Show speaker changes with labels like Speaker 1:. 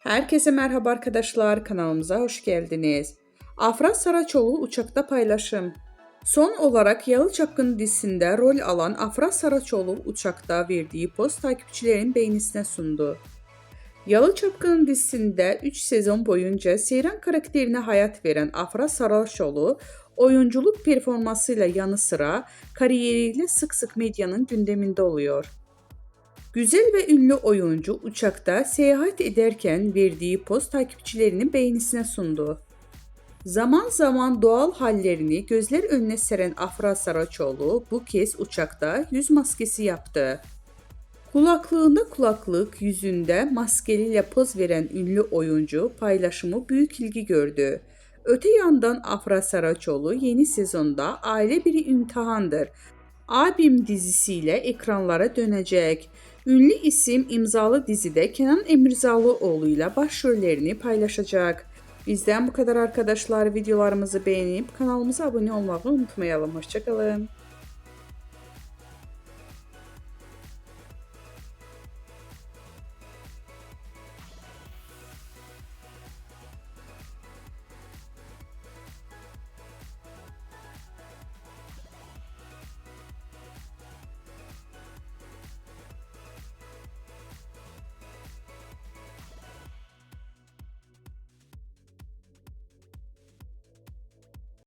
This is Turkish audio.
Speaker 1: Herkese merhaba arkadaşlar, kanalımıza hoş geldiniz. Afra Saraçoğlu uçakta paylaşım. Son olarak Yalı Çapkını dizisinde rol alan Afra Saraçoğlu uçakta verdiği post takipçilerin beğenisine sundu. Yalı Çapkını dizisinde 3 sezon boyunca Seyran karakterine hayat veren Afra Saraçoğlu, oyunculuk performansıyla yanı sıra kariyeriyle sık sık medyanın gündeminde oluyor. Güzel ve ünlü oyuncu uçakta seyahat ederken verdiği poz takipçilerinin beğenisine sundu. Zaman zaman doğal hallerini gözler önüne seren Afra Saraçoğlu bu kez uçakta yüz maskesi yaptı. Kulaklığında kulaklık, yüzünde maskeliyle poz veren ünlü oyuncu paylaşımı büyük ilgi gördü. Öte yandan Afra Saraçoğlu yeni sezonda Aile Bir İmtihandır Abim dizisiyle ekranlara dönecek. Ünlü isim imzalı dizide Kenan Emirzalıoğlu ile başrollerini paylaşacak. Bizden bu kadar arkadaşlar. Videolarımızı beğenip kanalımıza abone olmayı unutmayalım. Hoşça kalın.